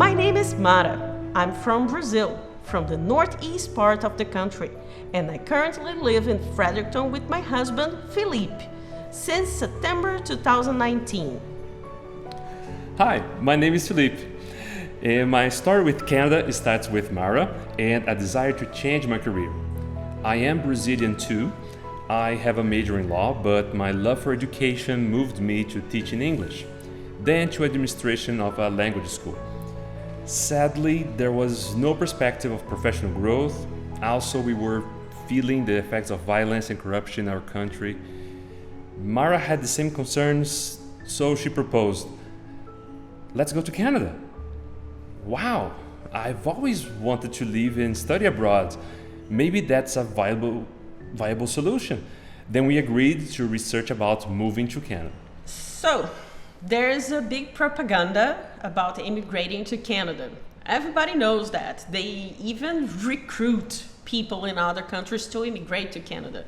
My name is Mara. I'm from Brazil, from the northeast part of the country, and I currently live in Fredericton with my husband, Filipe, since September 2019. Hi, my name is Filipe. My story with Canada starts with Mara and a desire to change my career. I am Brazilian too. I have a major in law, but my love for education moved me to teaching English, then to administration of a language school. Sadly, there was no perspective of professional growth. Also, we were feeling the effects of violence and corruption in our country. Mara had the same concerns, so she proposed, let's go to Canada. Wow, I've always wanted to live and study abroad. Maybe that's a viable solution. Then we agreed to research about moving to Canada. So, there's a big propaganda about immigrating to Canada. Everybody knows that. They even recruit people in other countries to immigrate to Canada.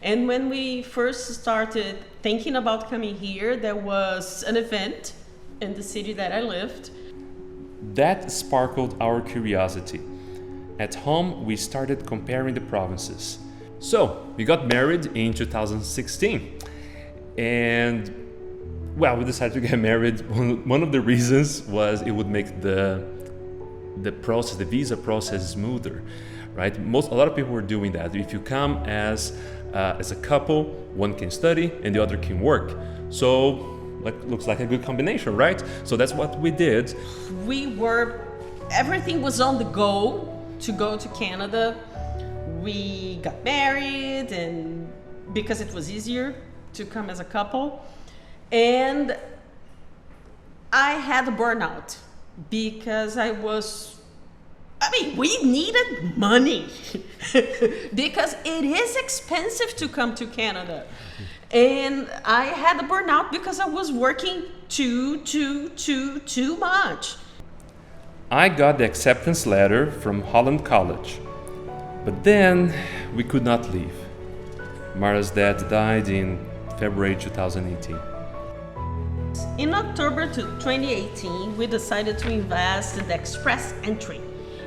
And when we first started thinking about coming here, there was an event in the city that I lived. That sparkled our curiosity. At home, we started comparing the provinces. So, we got married in 2016. And well, we decided to get married. One of the reasons was it would make the process, the visa process, smoother, right? A lot of people were doing that. If you come as a couple, one can study and the other can work. So, looks like a good combination, right? So that's what we did. Everything was on the go to Canada. We got married, and because it was easier to come as a couple. And I had a burnout because we needed money because it is expensive to come to Canada. And I had a burnout because I was working too much. I got the acceptance letter from Holland College, but then we could not leave. Mara's dad died in February 2018. In October 2018, we decided to invest in the express entry.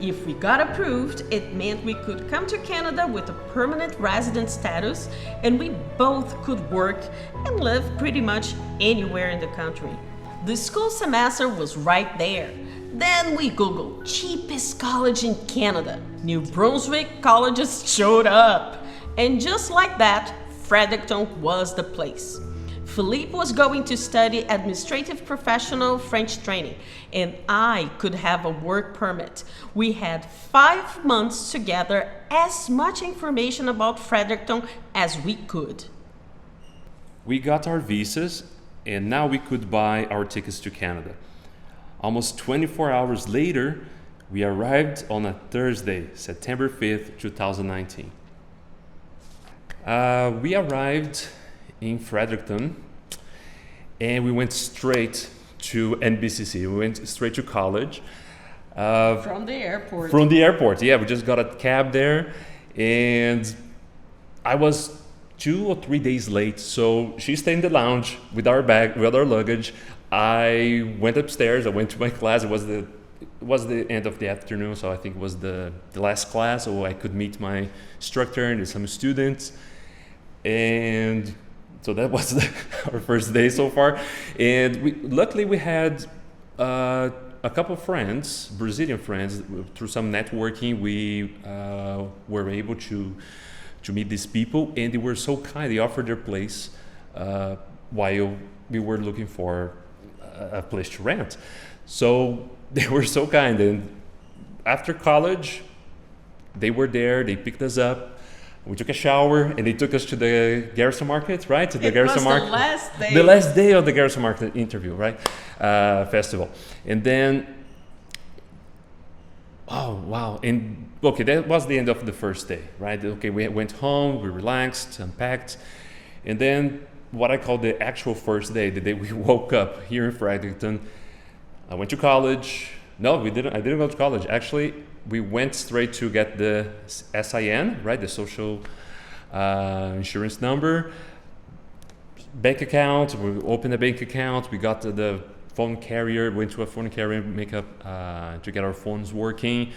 If we got approved, it meant we could come to Canada with a permanent resident status, and we both could work and live pretty much anywhere in the country. The school semester was right there. Then we Googled cheapest college in Canada. New Brunswick colleges showed up. And just like that, Fredericton was the place. Filipe was going to study administrative professional French training, and I could have a work permit. We had 5 months to gather as much information about Fredericton as we could. We got our visas, and now we could buy our tickets to Canada. Almost 24 hours later, we arrived on a Thursday, September 5th, 2019. We arrived in Fredericton, and we went straight to NBCC. We went straight to college. From the airport. From the airport, yeah. We just got a cab there, and I was 2 or 3 days late. So she stayed in the lounge with our bag, with our luggage. I went upstairs. I went to my class. It was the end of the afternoon, so I think it was the last class, so I could meet my instructor and some students. And so that was our first day so far. And luckily we had a couple of friends, Brazilian friends. Through some networking, we were able to meet these people, and they were so kind. They offered their place while we were looking for a place to rent. So they were so kind. And after college, they were there. They picked us up. We took a shower, and they took us to the Garrison Market, right? The last day. The last day of the Garrison Market interview, right? Festival. And then, oh, wow. And okay, that was the end of the first day, right? Okay, we went home, we relaxed, unpacked. And then what I call the actual first day, the day we woke up here in Fredericton, I went to college. No, I didn't go to college. Actually, we went straight to get the SIN, right? The social insurance number, bank account. We opened a bank account. We got the phone carrier, went to a phone carrier, make up to get our phones working,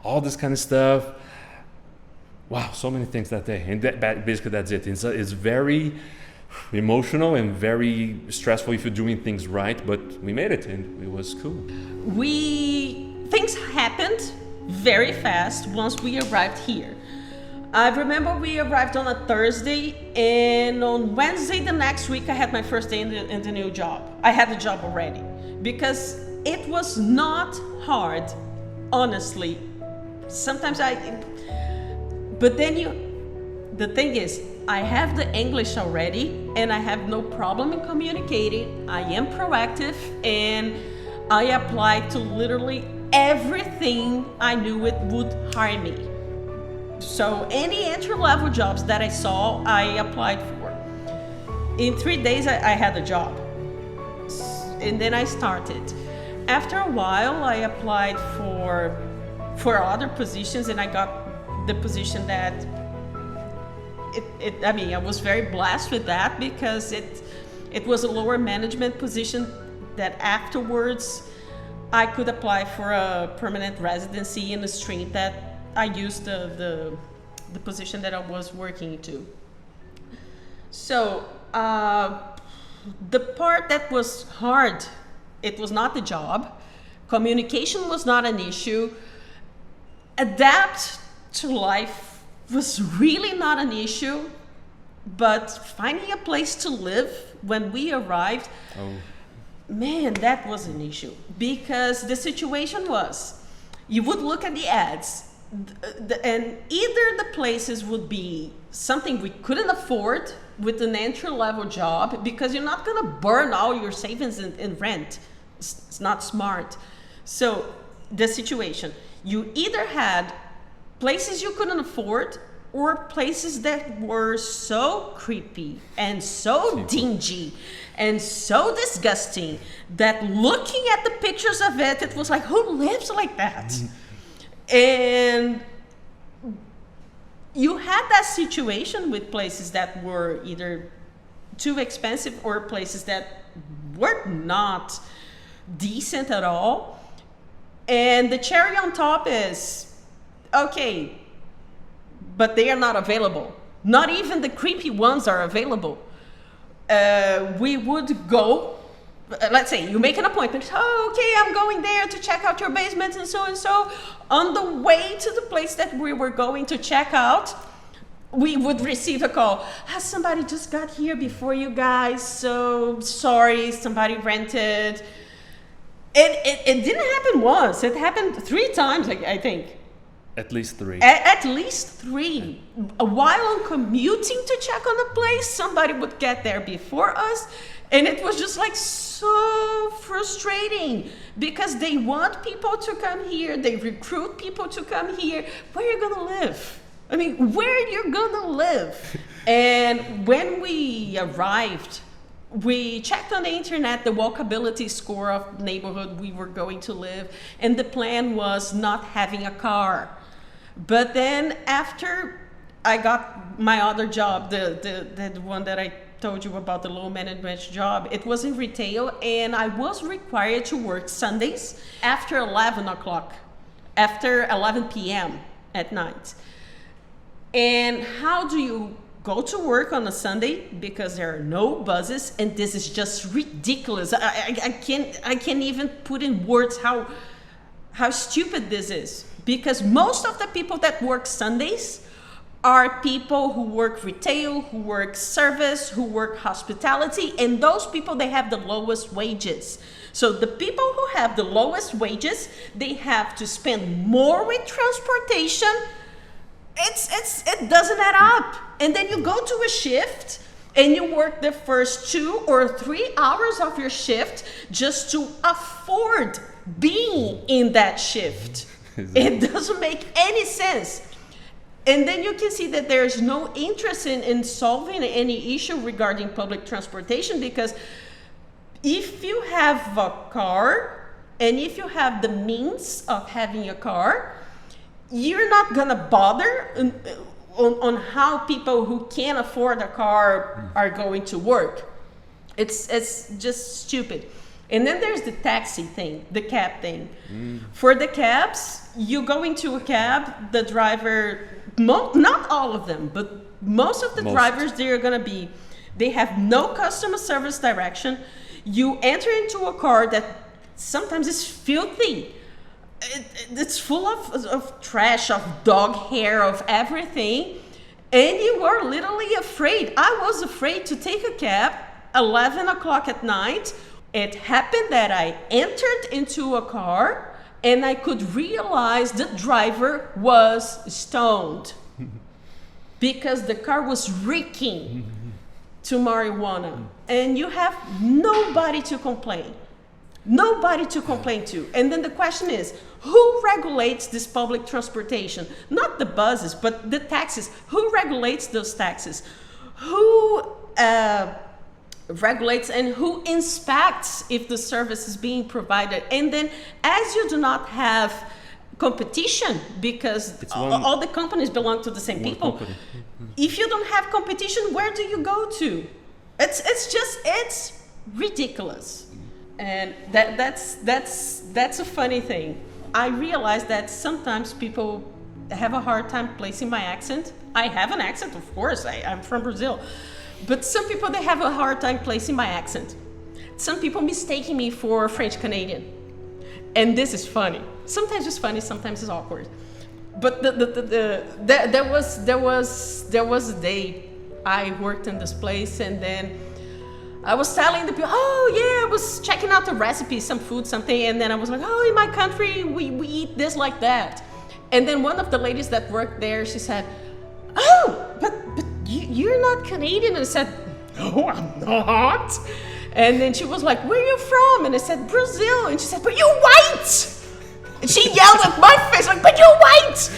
all this kind of stuff. Wow, so many things that day, and basically that's it. It's very emotional and very stressful if you're doing things right, but we made it and it was cool. Things happened very fast once we arrived here. I remember we arrived on a Thursday, and on Wednesday the next week I had my first day in the new job. I had the job already because it was not hard, honestly. Sometimes but then the thing is, I have the English already and I have no problem in communicating. I am proactive and I applied to literally everything I knew it would hire me. So any entry-level jobs that I saw, I applied for. In 3 days, I had a job. And then I started. After a while, I applied for other positions, and I got the position that I was very blessed with that, because it was a lower management position that afterwards I could apply for a permanent residency in the street that I used the position that I was working to. So the part that was hard, it was not the job. Communication was not an issue. Adapt to life was really not an issue, but finding a place to live when we arrived, man, that was an issue, because the situation was, you would look at the ads, and either the places would be something we couldn't afford with an entry-level job, because you're not going to burn all your savings in rent. It's not smart. So the situation, you either had places you couldn't afford, or places that were so creepy and so dingy and so disgusting that looking at the pictures of it, it was like, who lives like that? And you had that situation with places that were either too expensive or places that were not decent at all. And the cherry on top is, okay, but they are not available. Not even the creepy ones are available. We would go, let's say you make an appointment. Oh, okay, I'm going there to check out your basement and so and so. On the way to the place that we were going to check out, we would receive a call. Somebody just got here before you guys, so sorry, somebody rented. It didn't happen once. It happened 3 times, I think. At least 3. At least 3. While on commuting to check on the place, somebody would get there before us. And it was just like so frustrating, because they want people to come here. They recruit people to come here. Where are you going to live? I mean, where are you going to live? And when we arrived, we checked on the internet the walkability score of the neighborhood we were going to live. And the plan was not having a car. But then after I got my other job, the one that I told you about, the low management job, it was in retail, and I was required to work Sundays after 11 o'clock, after 11 p.m. at night. And how do you go to work on a Sunday? Because there are no buses, and this is just ridiculous. I can't even put in words how stupid this is. Because most of the people that work Sundays are people who work retail, who work service, who work hospitality, and those people, they have the lowest wages. So the people who have the lowest wages, they have to spend more with transportation. It doesn't add up. And then you go to a shift and you work the first 2 or 3 hours of your shift just to afford being in that shift. It doesn't make any sense. And then you can see that there's no interest in solving any issue regarding public transportation, because if you have a car and if you have the means of having a car, you're not gonna bother on how people who can't afford a car are going to work. It's just stupid. And then there's the taxi thing, the cab thing. For the cabs, you go into a cab, the driver, not all of them, but most of the drivers, they have no customer service direction. You enter into a car that sometimes is filthy. It's full of trash, of dog hair, of everything. And you are literally afraid. I was afraid to take a cab 11 o'clock at night. It happened that I entered into a car and I could realize the driver was stoned because the car was reeking to marijuana. And you have nobody to complain. Nobody to complain to. And then the question is, who regulates this public transportation? Not the buses, but the taxis. Who regulates those taxis? Who regulates and who inspects if the service is being provided? And then as you do not have competition, because all the companies belong to the same people, if you don't have competition, where do you go to? It's ridiculous. And that's a funny thing. I realize that sometimes people have a hard time placing my accent. I have an accent, of course. I'm from Brazil. But some people, they have a hard time placing my accent. Some people mistaking me for French Canadian. And this is funny. Sometimes it's funny, sometimes it's awkward. But there was a day I worked in this place, and then I was telling the people, I was checking out the recipe, some food, something, and then I was like, in my country, we eat this like that. And then one of the ladies that worked there, she said, but you're not Canadian. And I said, no, I'm not. And then she was like, where are you from? And I said, Brazil. And she said, but you're white. And she yelled at my face, like, but you're white.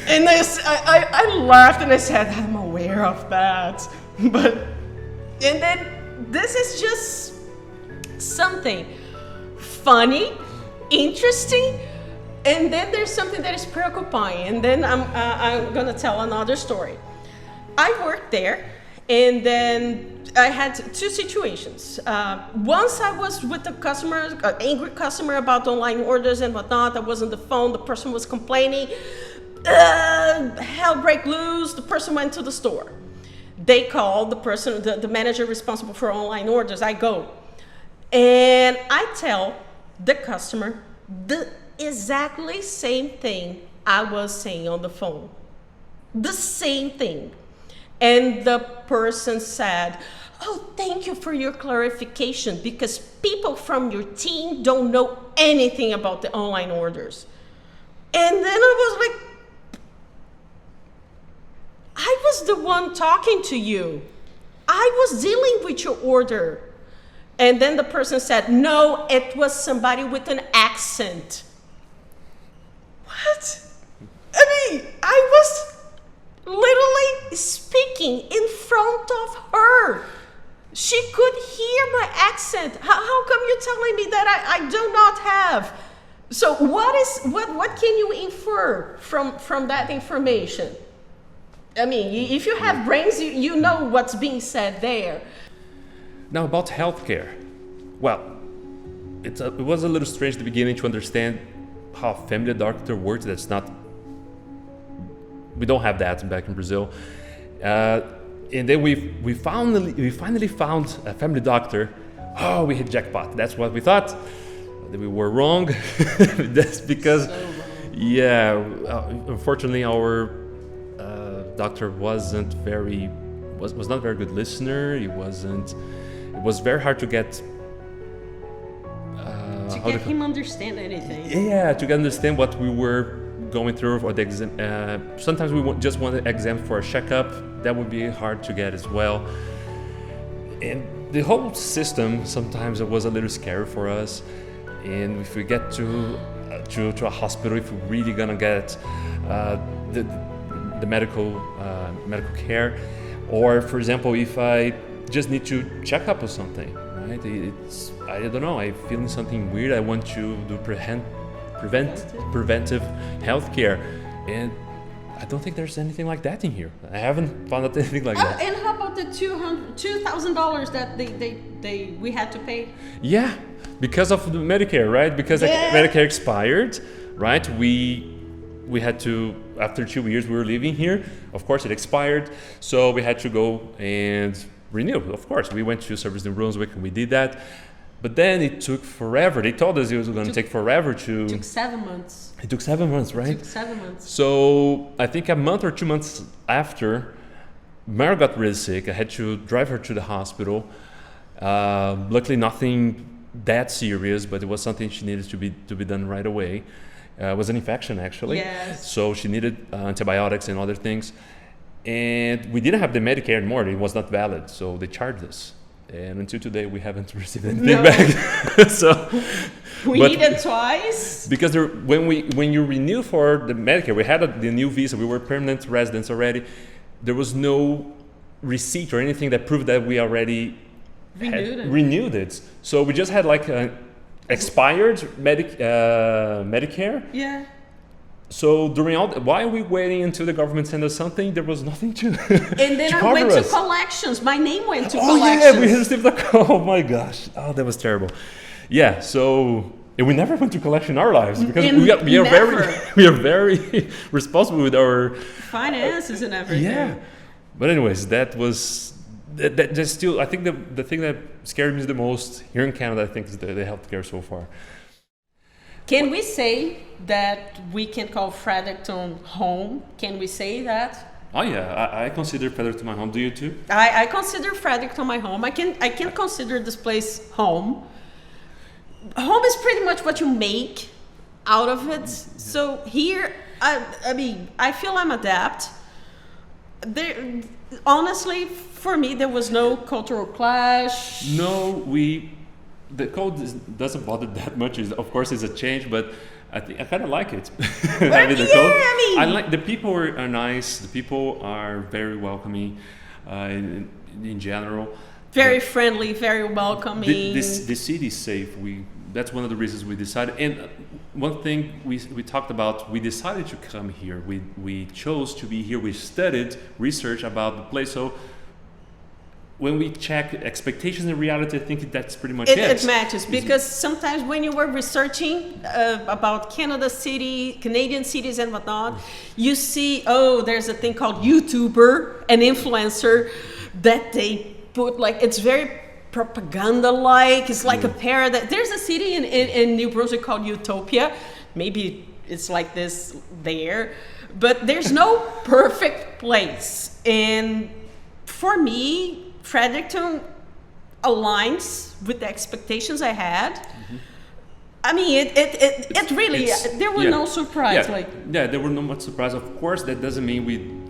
And I laughed and I said, I'm aware of that. And then this is just something funny, interesting, and then there's something that is preoccupying. And then I'm gonna tell another story. I worked there, and then I had two situations. Once I was with a customer, an angry customer about online orders and whatnot. I was on the phone, the person was complaining. Hell break loose, the person went to the store. They called the person, the manager responsible for online orders. I go, and I tell the customer the exactly same thing I was saying on the phone. The same thing. And the person said, thank you for your clarification, because people from your team don't know anything about the online orders. And then I was like, I was the one talking to you. I was dealing with your order. And then the person said, no, it was somebody with an accent. What? I mean, I was literally speaking in front of her. She could hear my accent. How come you're telling me that I do not have? So what can you infer from that information? I mean, if you have brains, you know what's being said there. Now about healthcare. Well, it was a little strange at the beginning to understand how a family doctor works. We don't have that back in Brazil. And then we finally found a family doctor. We hit jackpot. That's what we thought. We were wrong. That's because, unfortunately, our doctor was not a very good listener. It was very hard to get him understand anything. To understand what we were going through for the exam. Sometimes we just want the exam for a checkup. That would be hard to get as well. And the whole system sometimes it was a little scary for us. And if we get to a hospital, if we're really gonna get the medical care, or for example, if I just need to check up on something, right? I don't know, I'm feeling something weird. I want to do preventive health care, and I don't think there's anything like that in here. I haven't found out anything like that. And how about the $2,000 that we had to pay? Yeah, because of the Medicare, right? Because Medicare expired, right? We had to, after 2 years we were living here, of course it expired, so we had to go and renew. Of course, we went to service in Brunswick and we did that. But then it took forever. They told us it was going to take forever to... It took 7 months. It took 7 months, right? It took 7 months. So I think a month or 2 months after, Mara got really sick. I had to drive her to the hospital. Luckily, nothing that serious, but it was something she needed to be done right away. It was an infection, actually. Yes. So she needed antibiotics and other things. And we didn't have the Medicare anymore. It was not valid, so they charged us. And until today, we haven't received anything back. So we needed twice. Because when you renew for the Medicare, we had the new visa. We were permanent residents already. There was no receipt or anything that proved that we already renewed it. So we just had like an expired Medicare. Yeah. So during while we waiting until the government sent us something, there was nothing to. And then I went to collections. My name went to collections. Oh yeah, we received the call. Oh my gosh, that was terrible. Yeah, so and we never went to collection in our lives because we are very responsible with our finances and everything. Yeah, but anyways, that still. I think the thing that scared me the most here in Canada, I think, is the healthcare so far. Can we say that we can call Fredericton home? Can we say that? Oh yeah, I consider Fredericton my home. Do you too? I consider Fredericton my home. I can consider this place home. Home is pretty much what you make out of it. So here, I mean, I feel I'm adapt. There, honestly, for me, there was no cultural clash. No, the code doesn't bother that much. Of course, it's a change, but I kind of like it. I like the people are nice. The people are very welcoming in general. Very friendly, very welcoming. The city is safe. That's one of the reasons we decided. And one thing we talked about, we decided to come here. We chose to be here. We studied research about the place. So when we check expectations and reality, I think that's pretty much it. It matches, because sometimes when you were researching about Canadian cities and whatnot, you see, there's a thing called YouTuber and influencer that they put, like, it's very propaganda-like. It's like a paradise. There's a city in New Brunswick called Utopia. Maybe it's like this there, but there's no perfect place. And for me, Fredericton aligns with the expectations I had. Mm-hmm. I mean, it really, there were no surprise. There were no much surprise. Of course, that doesn't mean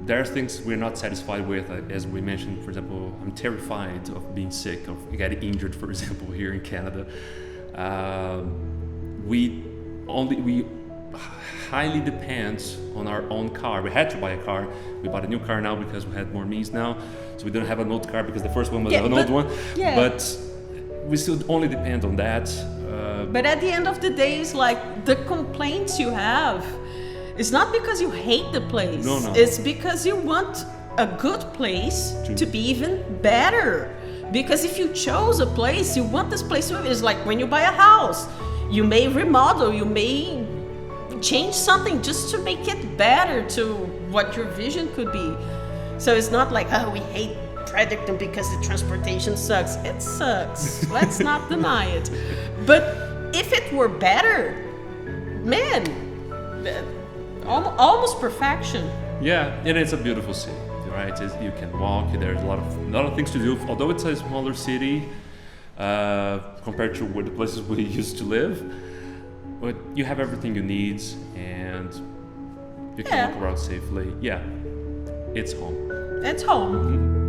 there are things we're not satisfied with. As we mentioned, for example, I'm terrified of being sick, of getting injured, for example, here in Canada. We highly depend on our own car. We had to buy a car. We bought a new car now because we had more means now. So we don't have an old car because the first one was an old one. Yeah. But we still only depend on that. But at the end of the day, it's like the complaints you have, it's not because you hate the place. No. It's because you want a good place to be even better. Because if you chose a place, you want this place to be. It's like when you buy a house, you may remodel, you may change something just to make it better to what your vision could be. So it's not like, we hate Fredericton because the transportation sucks. It sucks. Let's not deny it. But if it were better, man, almost perfection. Yeah, and it's a beautiful city, right? You can walk. There's a lot of things to do. Although it's a smaller city compared to the places we used to live, but you have everything you need, and you can walk around safely. Yeah, it's home. It's home. Mm-hmm.